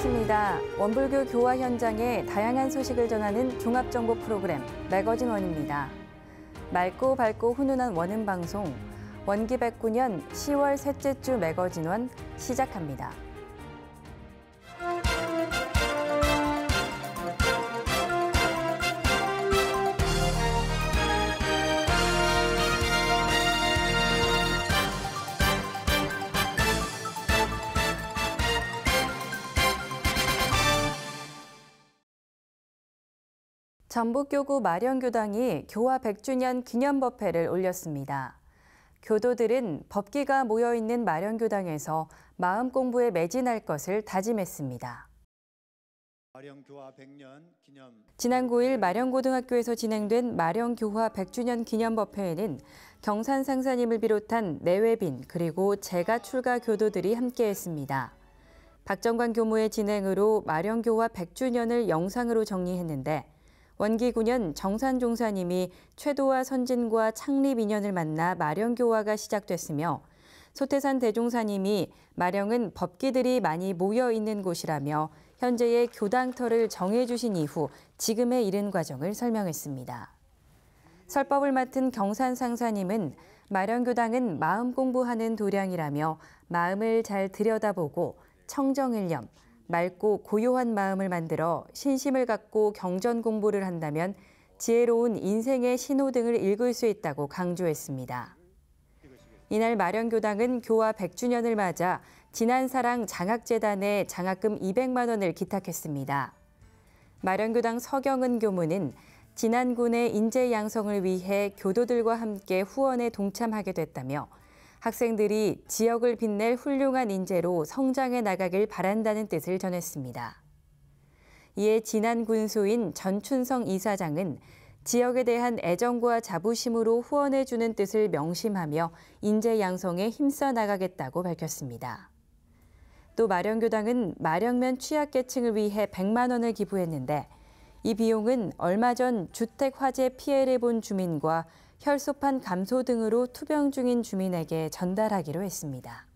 안녕하십니다. 원불교 교화 현장의 다양한 소식을 전하는 종합정보 프로그램 매거진 원입니다. 맑고 밝고 훈훈한 원음 방송 원기 109년 10월 셋째 주 매거진 원 시작합니다. 전북교구 마령교당이 교화 100주년 기념법회를 올렸습니다. 교도들은 법기가 모여있는 마령교당에서 마음 공부에 매진할 것을 다짐했습니다. 지난 9일 마령고등학교에서 진행된 마령교화 100주년 기념법회에는 경산상사님을 비롯한 내외빈 그리고 재가 출가 교도들이 함께했습니다. 박정관 교무의 진행으로 마령교화 100주년을 영상으로 정리했는데 원기 9년 정산종사님이 최도화 선진과 창립 인연을 만나 마령교화가 시작됐으며 소태산 대종사님이 마령은 법기들이 많이 모여 있는 곳이라며 현재의 교당터를 정해주신 이후 지금에 이른 과정을 설명했습니다. 설법을 맡은 경산상사님은 마령교당은 마음 공부하는 도량이라며 마음을 잘 들여다보고 청정일념, 맑고 고요한 마음을 만들어 신심을 갖고 경전 공부를 한다면 지혜로운 인생의 신호등을 읽을 수 있다고 강조했습니다. 이날 마령교당은 교화 100주년을 맞아 진한사랑 장학재단에 장학금 200만 원을 기탁했습니다. 마령교당 서경은 교무는 진안군의 인재 양성을 위해 교도들과 함께 후원에 동참하게 됐다며 학생들이 지역을 빛낼 훌륭한 인재로 성장해 나가길 바란다는 뜻을 전했습니다. 이에 진안군수인 전춘성 이사장은 지역에 대한 애정과 자부심으로 후원해주는 뜻을 명심하며 인재 양성에 힘써 나가겠다고 밝혔습니다. 또 마령교당은 마령면 취약계층을 위해 100만 원을 기부했는데 이 비용은 얼마 전 주택 화재 피해를 본 주민과 혈소판 감소 등으로 투병 중인 주민에게 전달하기로 했습니다.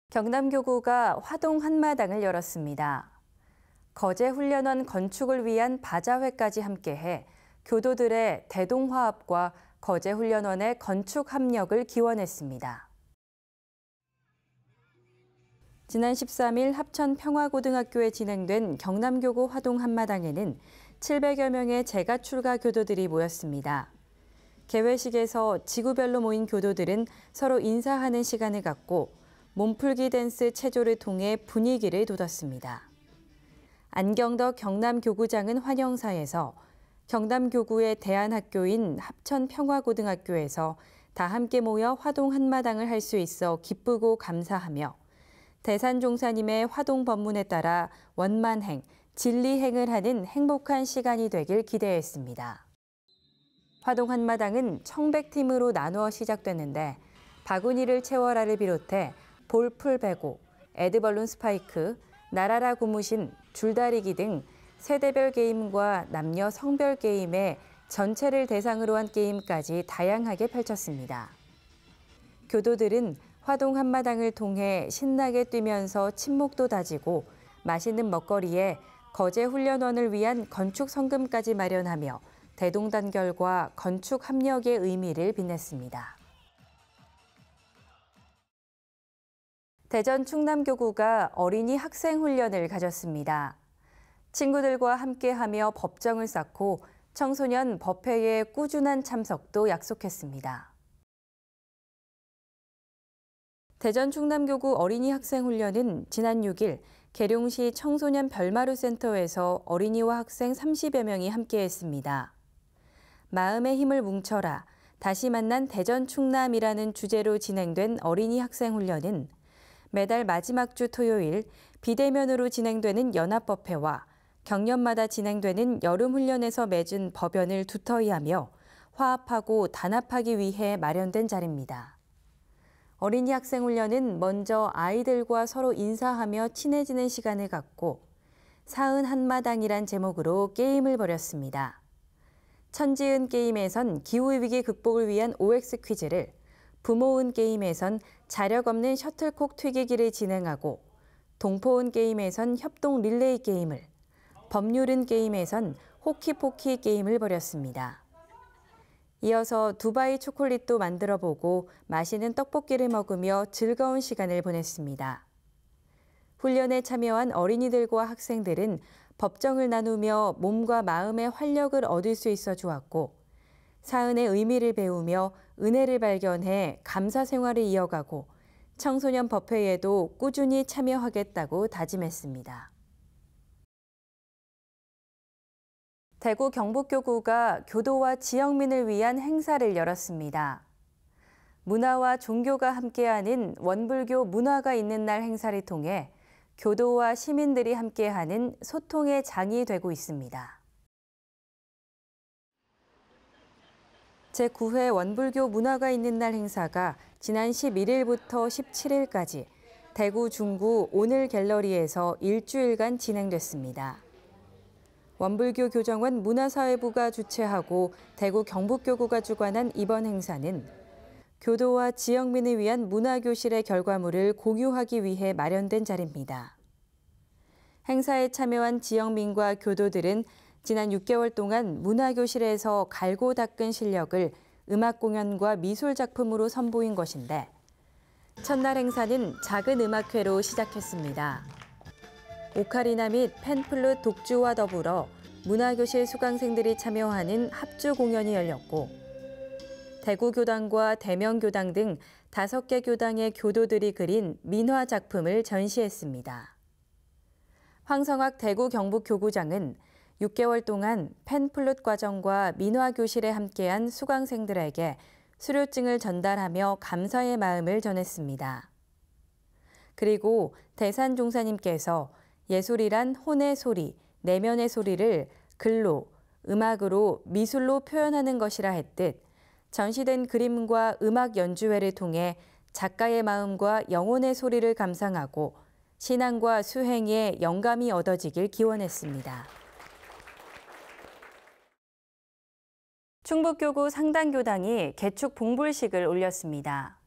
경남교구가 화동 한마당을 열었습니다. 거제훈련원 건축을 위한 바자회까지 함께해 교도들의 대동화합과 거제훈련원의 건축 합력을 기원했습니다. 지난 13일 합천평화고등학교에 진행된 경남교구 화동 한마당에는 700여 명의 재가 출가 교도들이 모였습니다. 개회식에서 지구별로 모인 교도들은 서로 인사하는 시간을 갖고 몸풀기 댄스 체조를 통해 분위기를 돋웠습니다. 안경덕 경남교구장은 환영사에서 경남교구의 대안학교인 합천평화고등학교에서 다 함께 모여 화동 한마당을 할 수 있어 기쁘고 감사하며 대산종사님의 화동 법문에 따라 원만행, 진리행을 하는 행복한 시간이 되길 기대했습니다. 화동 한마당은 청백팀으로 나누어 시작됐는데 바구니를 채워라를 비롯해 볼풀 배고, 에드벌룬 스파이크, 나라라 고무신, 줄다리기 등 세대별 게임과 남녀 성별 게임에 전체를 대상으로 한 게임까지 다양하게 펼쳤습니다. 교도들은 화동 한마당을 통해 신나게 뛰면서 친목도 다지고 맛있는 먹거리에 거제훈련원을 위한 건축 성금까지 마련하며 대동단결과 건축 합력의 의미를 빛냈습니다. 대전 충남교구가 어린이 학생 훈련을 가졌습니다. 친구들과 함께하며 법정을 쌓고 청소년 법회의 꾸준한 참석도 약속했습니다. 대전 충남교구 어린이 학생 훈련은 지난 6일 계룡시 청소년 별마루 센터에서 어린이와 학생 30여 명이 함께했습니다. 마음의 힘을 뭉쳐라, 다시 만난 대전 충남이라는 주제로 진행된 어린이 학생 훈련은 매달 마지막 주 토요일 비대면으로 진행되는 연합법회와 경년마다 진행되는 여름훈련에서 맺은 법연을 두터이 하며 화합하고 단합하기 위해 마련된 자리입니다. 어린이 학생 훈련은 먼저 아이들과 서로 인사하며 친해지는 시간을 갖고 41마당이란 제목으로 게임을 벌였습니다. 천지은 게임에선 기후위기 극복을 위한 OX 퀴즈를, 부모운 게임에선 자력 없는 셔틀콕 튀기기를 진행하고 동포운 게임에선 협동 릴레이 게임을, 법률은 게임에선 호키포키 게임을 벌였습니다. 이어서 두바이 초콜릿도 만들어보고 맛있는 떡볶이를 먹으며 즐거운 시간을 보냈습니다. 훈련에 참여한 어린이들과 학생들은 법정을 나누며 몸과 마음의 활력을 얻을 수 있어 좋았고, 사은의 의미를 배우며 은혜를 발견해 감사 생활을 이어가고 청소년 법회에도 꾸준히 참여하겠다고 다짐했습니다. 대구 경북교구가 교도와 지역민을 위한 행사를 열었습니다. 문화와 종교가 함께하는 원불교 문화가 있는 날 행사를 통해 교도와 시민들이 함께하는 소통의 장이 되고 있습니다. 제9회 원불교 문화가 있는 날 행사가 지난 11일부터 17일까지 대구 중구 오늘 갤러리에서 일주일간 진행됐습니다. 원불교 교정원 문화사회부가 주최하고 대구 경북교구가 주관한 이번 행사는 교도와 지역민을 위한 문화교실의 결과물을 공유하기 위해 마련된 자리입니다. 행사에 참여한 지역민과 교도들은 지난 6개월 동안 문화교실에서 갈고 닦은 실력을 음악 공연과 미술 작품으로 선보인 것인데, 첫날 행사는 작은 음악회로 시작했습니다. 오카리나 및 펜플룻 독주와 더불어 문화교실 수강생들이 참여하는 합주 공연이 열렸고, 대구교당과 대명교당 등 5개 교당의 교도들이 그린 민화 작품을 전시했습니다. 황성학 대구 경북교구장은 6개월 동안 펜플룻 과정과 민화 교실에 함께한 수강생들에게 수료증을 전달하며 감사의 마음을 전했습니다. 그리고 대산 종사님께서 예술이란 혼의 소리, 내면의 소리를 글로, 음악으로, 미술로 표현하는 것이라 했듯 전시된 그림과 음악 연주회를 통해 작가의 마음과 영혼의 소리를 감상하고 신앙과 수행에 영감이 얻어지길 기원했습니다. 충북교구 상당교당이 개축 봉불식을 올렸습니다.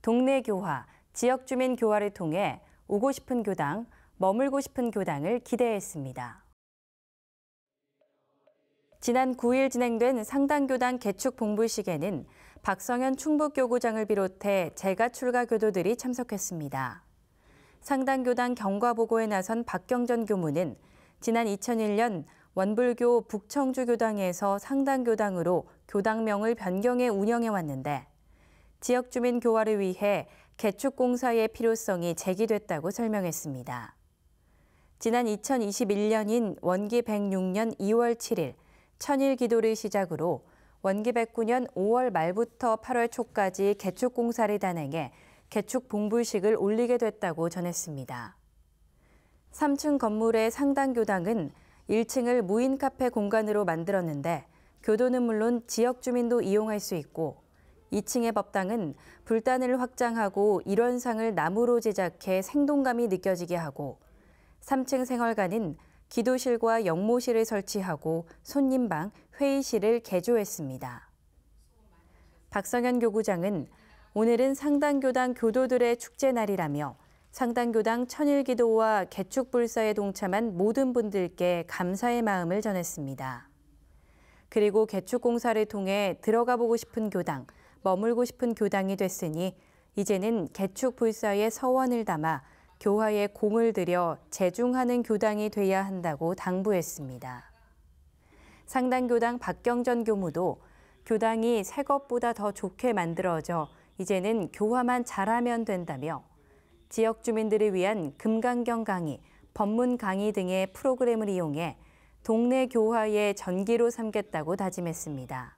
동네 교화, 지역 주민 교화를 통해 오고 싶은 교당, 머물고 싶은 교당을 기대했습니다. 지난 9일 진행된 상당교당 개축 봉불식에는 박성현 충북교구장을 비롯해 재가 출가 교도들이 참석했습니다. 상당교당 경과보고에 나선 박경전 교무는 지난 2001년 원불교 북청주교당에서 상당교당으로 교당명을 변경해 운영해왔는데 지역 주민 교화를 위해 개축공사의 필요성이 제기됐다고 설명했습니다. 지난 2021년인 원기 106년 2월 7일 천일 기도를 시작으로 원기 109년 5월 말부터 8월 초까지 개축공사를 단행해 개축 봉불식을 올리게 됐다고 전했습니다. 3층 건물의 상당교당은 1층을 무인 카페 공간으로 만들었는데 교도는 물론 지역 주민도 이용할 수 있고 2층의 법당은 불단을 확장하고 일원상을 나무로 제작해 생동감이 느껴지게 하고 3층 생활관은 기도실과 영모실을 설치하고 손님방, 회의실을 개조했습니다. 박성현 교구장은 오늘은 상당교당 교도들의 축제날이라며 상당교당 천일기도와 개축불사에 동참한 모든 분들께 감사의 마음을 전했습니다. 그리고 개축공사를 통해 들어가 보고 싶은 교당, 머물고 싶은 교당이 됐으니 이제는 개축불사의 서원을 담아 교화에 공을 들여 재중하는 교당이 돼야 한다고 당부했습니다. 상당교당 박경전 교무도 교당이 새 것보다 더 좋게 만들어져 이제는 교화만 잘하면 된다며 지역 주민들을 위한 금강경 강의, 법문 강의 등의 프로그램을 이용해 동네 교화의 전기로 삼겠다고 다짐했습니다.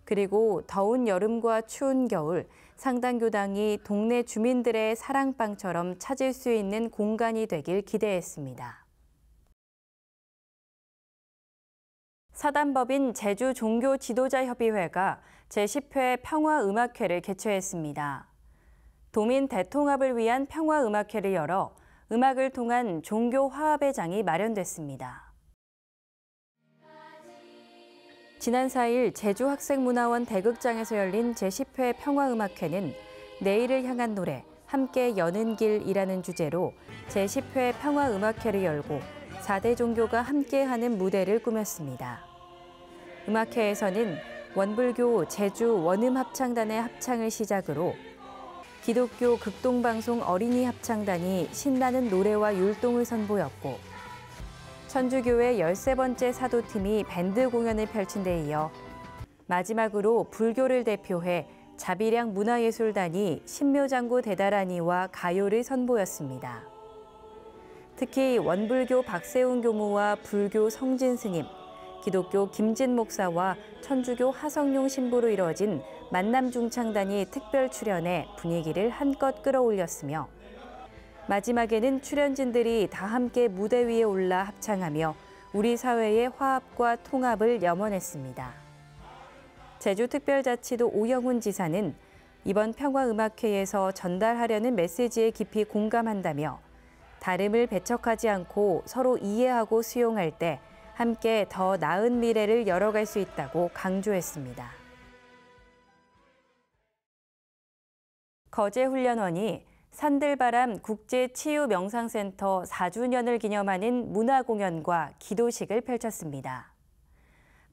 그리고 더운 여름과 추운 겨울, 상당교당이 동네 주민들의 사랑방처럼 찾을 수 있는 공간이 되길 기대했습니다. 사단법인 제주종교지도자협의회가 제10회 평화음악회를 개최했습니다. 도민 대통합을 위한 평화음악회를 열어 음악을 통한 종교 화합의 장이 마련됐습니다. 지난 4일 제주학생문화원 대극장에서 열린 제10회 평화음악회는 내일을 향한 노래, 함께 여는 길이라는 주제로 제10회 평화음악회를 열고 4대 종교가 함께하는 무대를 꾸몄습니다. 음악회에서는 원불교 제주 원음합창단의 합창을 시작으로 기독교 극동방송 어린이 합창단이 신나는 노래와 율동을 선보였고 천주교회 13번째 사도팀이 밴드 공연을 펼친 데 이어 마지막으로 불교를 대표해 자비량 문화예술단이 신묘장구 대다라니와 가요를 선보였습니다. 특히 원불교 박세웅 교무와 불교 성진 스님, 기독교 김진 목사와 천주교 하성룡 신부로 이뤄진 만남중창단이 특별 출연해 분위기를 한껏 끌어올렸으며 마지막에는 출연진들이 다 함께 무대 위에 올라 합창하며 우리 사회의 화합과 통합을 염원했습니다. 제주특별자치도 오영훈 지사는 이번 평화음악회에서 전달하려는 메시지에 깊이 공감한다며 다름을 배척하지 않고 서로 이해하고 수용할 때 함께 더 나은 미래를 열어갈 수 있다고 강조했습니다. 거제훈련원이 산들바람 국제치유명상센터 4주년을 기념하는 문화공연과 기도식을 펼쳤습니다.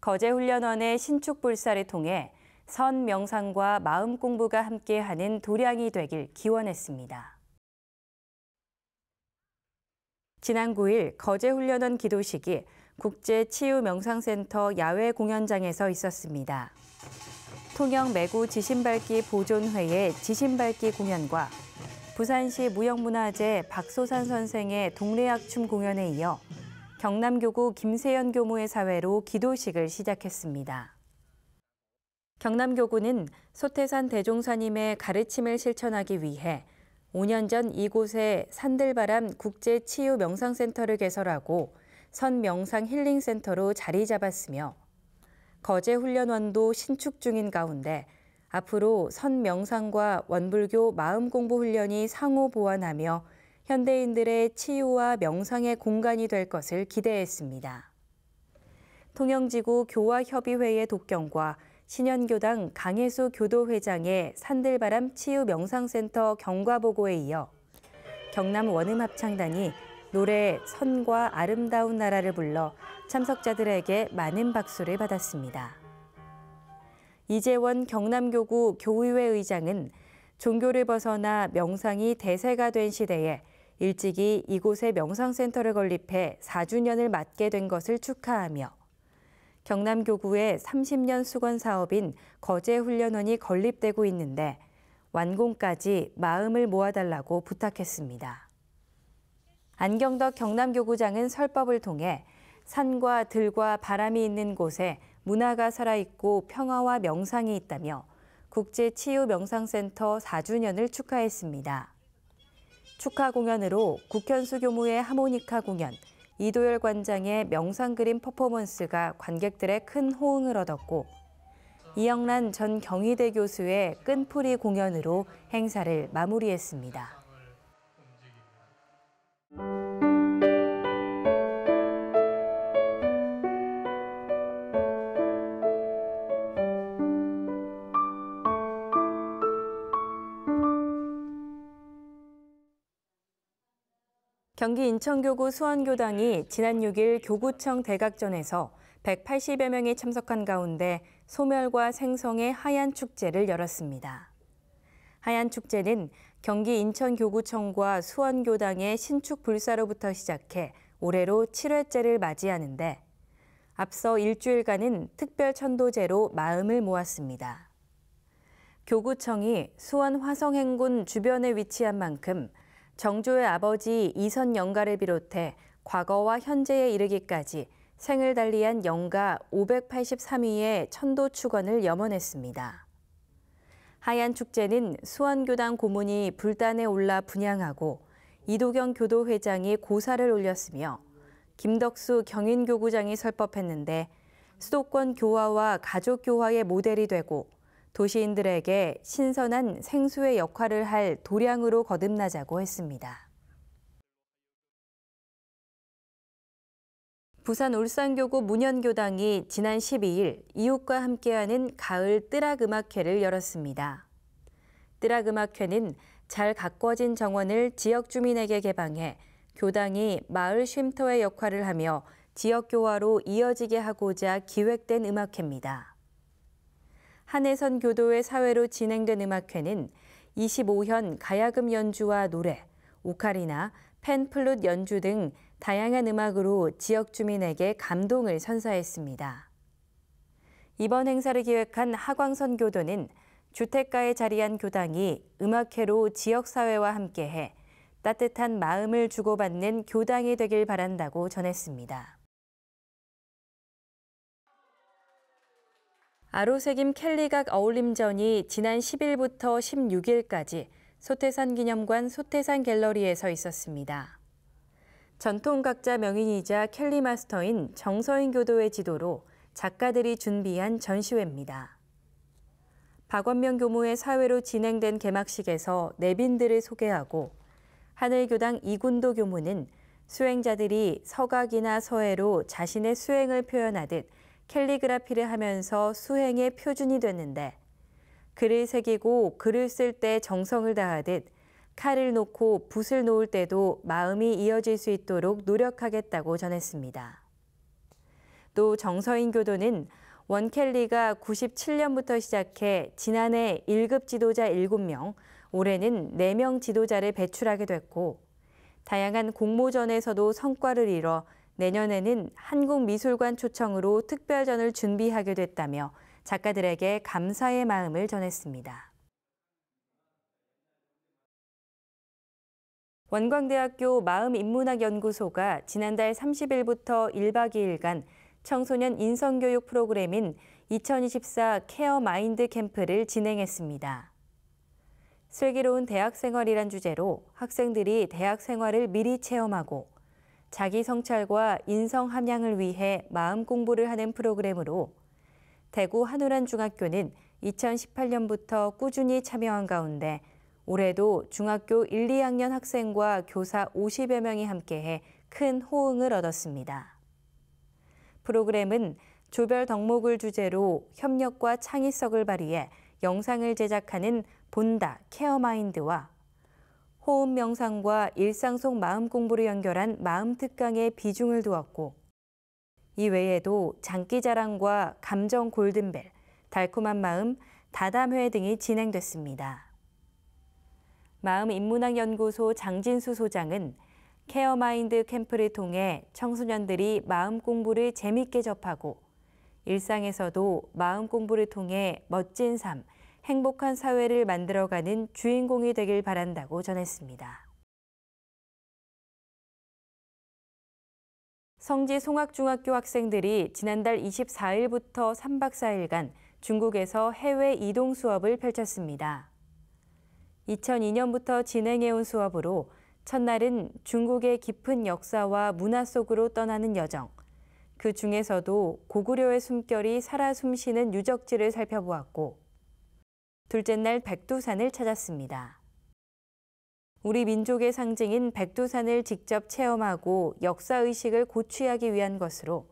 거제훈련원의 신축불사를 통해 선 명상과 마음 공부가 함께하는 도량이 되길 기원했습니다. 지난 9일 거제훈련원 기도식이 국제치유명상센터 야외 공연장에서 있었습니다. 통영 매구 지신밟기 보존회의 지신밟기 공연과 부산시 무형문화재 박소산 선생의 동래악춤 공연에 이어 경남교구 김세연 교무의 사회로 기도식을 시작했습니다. 경남교구는 소태산 대종사님의 가르침을 실천하기 위해 5년 전 이곳에 산들바람 국제치유명상센터를 개설하고 선명상 힐링센터로 자리 잡았으며 거제훈련원도 신축 중인 가운데 앞으로 선명상과 원불교 마음공부훈련이 상호 보완하며 현대인들의 치유와 명상의 공간이 될 것을 기대했습니다. 통영지구 교화협의회의 독경과 신현교당 강혜수 교도회장의 산들바람 치유명상센터 경과보고에 이어 경남 원음합창단이 노래 선과 아름다운 나라를 불러 참석자들에게 많은 박수를 받았습니다. 이재원 경남교구 교의회 의장은 종교를 벗어나 명상이 대세가 된 시대에 일찍이 이곳에 명상센터를 건립해 4주년을 맞게 된 것을 축하하며 경남교구의 30년 수건 사업인 거제훈련원이 건립되고 있는데 완공까지 마음을 모아달라고 부탁했습니다. 안경덕 경남교구장은 설법을 통해 산과 들과 바람이 있는 곳에 문화가 살아있고 평화와 명상이 있다며 국제치유명상센터 4주년을 축하했습니다. 축하 공연으로 국현수 교무의 하모니카 공연, 이도열 관장의 명상 그림 퍼포먼스가 관객들의 큰 호응을 얻었고 이영란 전 경희대 교수의 끈풀이 공연으로 행사를 마무리했습니다. 경기 인천교구 수원교당이 지난 6일 교구청 대각전에서 180여 명이 참석한 가운데 소멸과 생성의 하얀 축제를 열었습니다. 하얀 축제는 경기 인천교구청과 수원교당의 신축 불사로부터 시작해 올해로 7회째를 맞이하는데 앞서 일주일간은 특별 천도제로 마음을 모았습니다. 교구청이 수원 화성행군 주변에 위치한 만큼 정조의 아버지 이선 영가를 비롯해 과거와 현재에 이르기까지 생을 달리한 영가 583위의 천도 축원을 염원했습니다. 하얀 축제는 수원교당 고문이 불단에 올라 분향하고 이도경 교도회장이 고사를 올렸으며 김덕수 경인교구장이 설법했는데 수도권 교화와 가족 교화의 모델이 되고 도시인들에게 신선한 생수의 역할을 할 도량으로 거듭나자고 했습니다. 부산 울산교구 문현교당이 지난 12일 이웃과 함께하는 가을 뜨락음악회를 열었습니다. 뜨락음악회는 잘 가꿔진 정원을 지역 주민에게 개방해 교당이 마을 쉼터의 역할을 하며 지역교화로 이어지게 하고자 기획된 음악회입니다. 한해선 교도회 사회로 진행된 음악회는 25현 가야금 연주와 노래, 오카리나, 팬플룻 연주 등 다양한 음악으로 지역 주민에게 감동을 선사했습니다. 이번 행사를 기획한 하광선 교도는 주택가에 자리한 교당이 음악회로 지역사회와 함께해 따뜻한 마음을 주고받는 교당이 되길 바란다고 전했습니다. 아로새김 켈리각 어울림전이 지난 10일부터 16일까지 소태산 기념관 소태산 갤러리에서 있었습니다. 전통각자 명인이자 켈리 마스터인 정서인 교도의 지도로 작가들이 준비한 전시회입니다. 박원명 교무의 사회로 진행된 개막식에서 내빈들을 소개하고 하늘교당 이군도 교무는 수행자들이 서각이나 서해로 자신의 수행을 표현하듯 캘리그라피를 하면서 수행의 표준이 됐는데 글을 새기고 글을 쓸 때 정성을 다하듯 칼을 놓고 붓을 놓을 때도 마음이 이어질 수 있도록 노력하겠다고 전했습니다. 또 정서인 교도는 원켈리가 97년부터 시작해 지난해 1급 지도자 7명, 올해는 4명 지도자를 배출하게 됐고 다양한 공모전에서도 성과를 이뤄 내년에는 한국미술관 초청으로 특별전을 준비하게 됐다며 작가들에게 감사의 마음을 전했습니다. 원광대학교 마음인문학연구소가 지난달 30일부터 1박 2일간 청소년 인성교육 프로그램인 2024 케어 마인드 캠프를 진행했습니다. 슬기로운 대학생활이란 주제로 학생들이 대학생활을 미리 체험하고 자기 성찰과 인성 함양을 위해 마음 공부를 하는 프로그램으로 대구 한우란중학교는 2018년부터 꾸준히 참여한 가운데 올해도 중학교 1, 2학년 학생과 교사 50여 명이 함께해 큰 호응을 얻었습니다. 프로그램은 조별 덕목을 주제로 협력과 창의성을 발휘해 영상을 제작하는 본다 케어마인드와 호흡 명상과 일상 속 마음 공부를 연결한 마음 특강에 비중을 두었고 이 외에도 장기자랑과 감정 골든벨, 달콤한 마음, 다담회 등이 진행됐습니다. 마음인문학연구소 장진수 소장은 케어마인드 캠프를 통해 청소년들이 마음 공부를 재밌게 접하고 일상에서도 마음 공부를 통해 멋진 삶, 행복한 사회를 만들어가는 주인공이 되길 바란다고 전했습니다. 성지 송악중학교 학생들이 지난달 24일부터 3박 4일간 중국에서 해외 이동 수업을 펼쳤습니다. 2002년부터 진행해온 수업으로 첫날은 중국의 깊은 역사와 문화 속으로 떠나는 여정, 그 중에서도 고구려의 숨결이 살아 숨쉬는 유적지를 살펴보았고 둘째 날 백두산을 찾았습니다. 우리 민족의 상징인 백두산을 직접 체험하고 역사의식을 고취하기 위한 것으로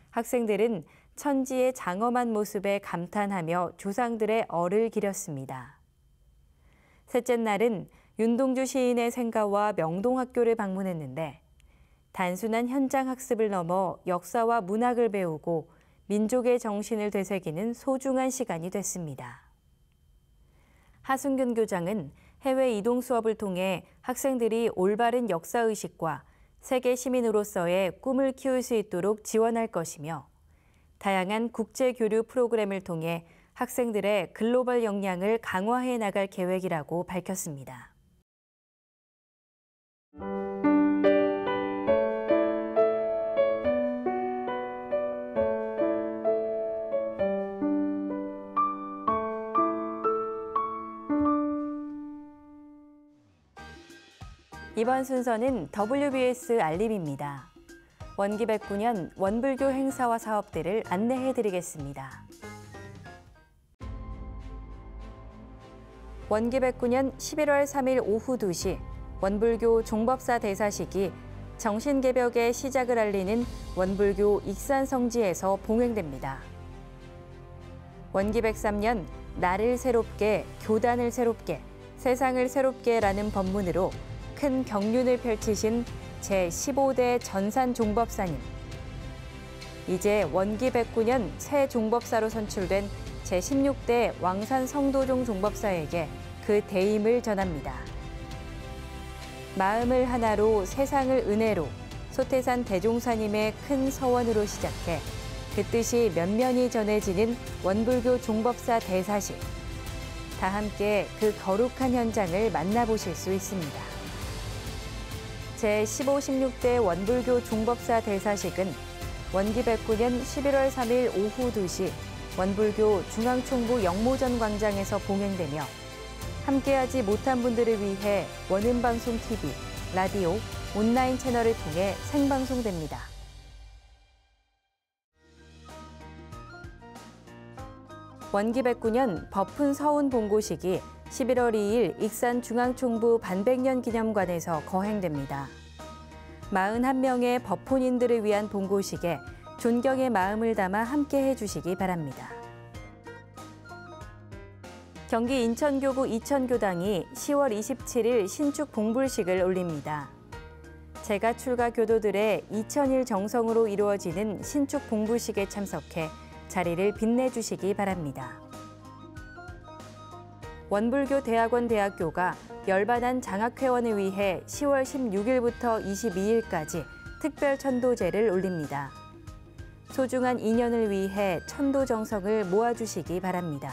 학생들은 천지의 장엄한 모습에 감탄하며 조상들의 얼을 기렸습니다. 셋째 날은 윤동주 시인의 생가와 명동학교를 방문했는데 단순한 현장 학습을 넘어 역사와 문학을 배우고 민족의 정신을 되새기는 소중한 시간이 됐습니다. 하승균 교장은 해외 이동 수업을 통해 학생들이 올바른 역사의식과 세계 시민으로서의 꿈을 키울 수 있도록 지원할 것이며 다양한 국제 교류 프로그램을 통해 학생들의 글로벌 역량을 강화해 나갈 계획이라고 밝혔습니다. 이번 순서는 WBS 알림입니다. 원기 109년 원불교 행사와 사업들을 안내해드리겠습니다. 원기 109년 11월 3일 오후 2시 원불교 종법사 대사식이 정신개벽의 시작을 알리는 원불교 익산성지에서 봉행됩니다. 원기백삼년 나를 새롭게, 교단을 새롭게, 세상을 새롭게라는 법문으로 큰 경륜을 펼치신 제15대 전산종법사님. 이제 원기 109년 새 종법사로 선출된 제16대 왕산성도종 종법사에게 그 대임을 전합니다. 마음을 하나로 세상을 은혜로 소태산 대종사님의 큰 서원으로 시작해 그 뜻이 면면히 전해지는 원불교 종법사 대사식. 다 함께 그 거룩한 현장을 만나보실 수 있습니다. 제15, 16대 원불교 종법사 대사식은 원기 109년 11월 3일 오후 2시 원불교 중앙총부 영모전 광장에서 봉행되며 함께하지 못한 분들을 위해 원음방송 TV, 라디오, 온라인 채널을 통해 생방송됩니다. 원기 109년 법훈 서운 본고식이 11월 2일 익산 중앙총부 반백년 기념관에서 거행됩니다. 41명의 법훈인들을 위한 본고식에 존경의 마음을 담아 함께해 주시기 바랍니다. 경기 인천교구 이천교당이 10월 27일 신축 봉불식을 올립니다. 제가 출가 교도들의 2000일 정성으로 이루어지는 신축 봉불식에 참석해 자리를 빛내주시기 바랍니다. 원불교 대학원 대학교가 열반한 장학회원을 위해 10월 16일부터 22일까지 특별 천도제를 올립니다. 소중한 인연을 위해 천도 정성을 모아주시기 바랍니다.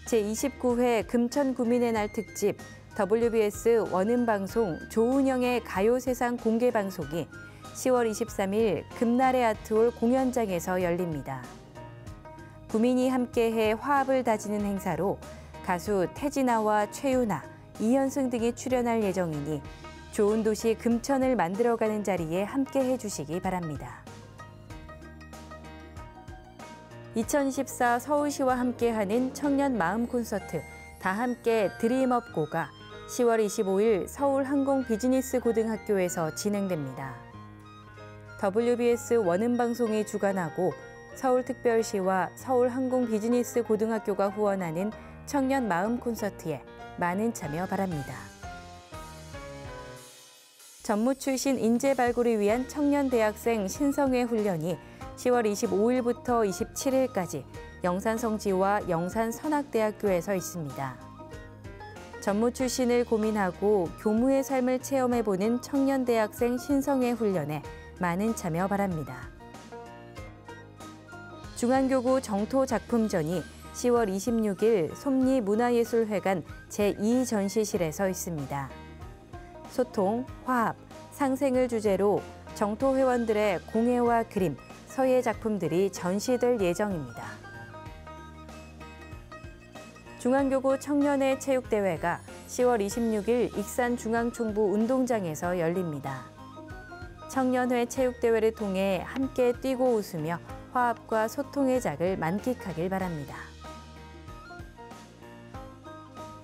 제29회 금천구민의 날 특집 WBS 원음방송 조은영의 가요세상 공개방송이 10월 23일 금날의 아트홀 공연장에서 열립니다. 구민이 함께해 화합을 다지는 행사로 가수 태진아와 최유나, 이현승 등이 출연할 예정이니 좋은 도시 금천을 만들어가는 자리에 함께해 주시기 바랍니다. 2024 서울시와 함께하는 청년 마음 콘서트 다 함께 드림업 고가 10월 25일 서울항공비즈니스고등학교에서 진행됩니다. WBS 원음방송이 주관하고 서울특별시와 서울항공비즈니스고등학교가 후원하는 청년 마음 콘서트에 많은 참여 바랍니다. 전무 출신 인재 발굴을 위한 청년 대학생 신성회 훈련이 10월 25일부터 27일까지 영산성지와 영산선악대학교에서 있습니다. 전무 출신을 고민하고 교무의 삶을 체험해보는 청년 대학생 신성회 훈련에 많은 참여 바랍니다. 중앙교구 정토작품전이 10월 26일 솜리문화예술회관 제2전시실에서 있습니다. 소통, 화합, 상생을 주제로 정토 회원들의 공예와 그림, 서예 작품들이 전시될 예정입니다. 중앙교구 청년의 체육대회가 10월 26일 익산중앙총부 운동장에서 열립니다. 청년회 체육대회를 통해 함께 뛰고 웃으며 화합과 소통의 장을 만끽하길 바랍니다.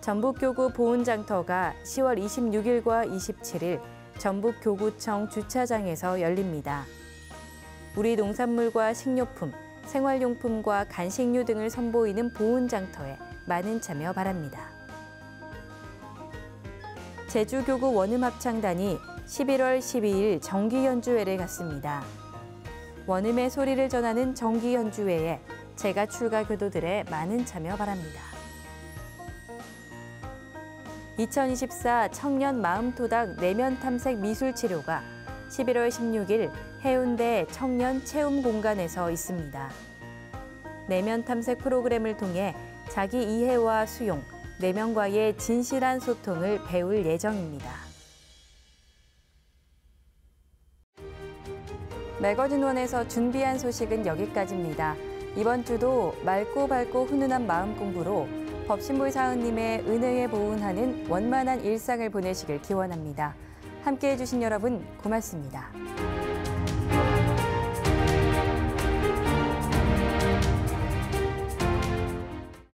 전북교구 보훈장터가 10월 26일과 27일 전북교구청 주차장에서 열립니다. 우리 농산물과 식료품, 생활용품과 간식류 등을 선보이는 보훈장터에 많은 참여 바랍니다. 제주교구 원음합창단이 11월 12일 정기연주회를 갖습니다. 원음의 소리를 전하는 정기연주회에 제가 출가 교도들의 많은 참여 바랍니다. 2024 청년 마음토닥 내면 탐색 미술치료가 11월 16일 해운대 청년 체험공간에서 있습니다. 내면 탐색 프로그램을 통해 자기 이해와 수용, 내면과의 진실한 소통을 배울 예정입니다. 매거진원에서 준비한 소식은 여기까지입니다. 이번 주도 맑고 밝고 훈훈한 마음 공부로 법신보의 사은님의 은혜에 보훈하는 원만한 일상을 보내시길 기원합니다. 함께해 주신 여러분 고맙습니다.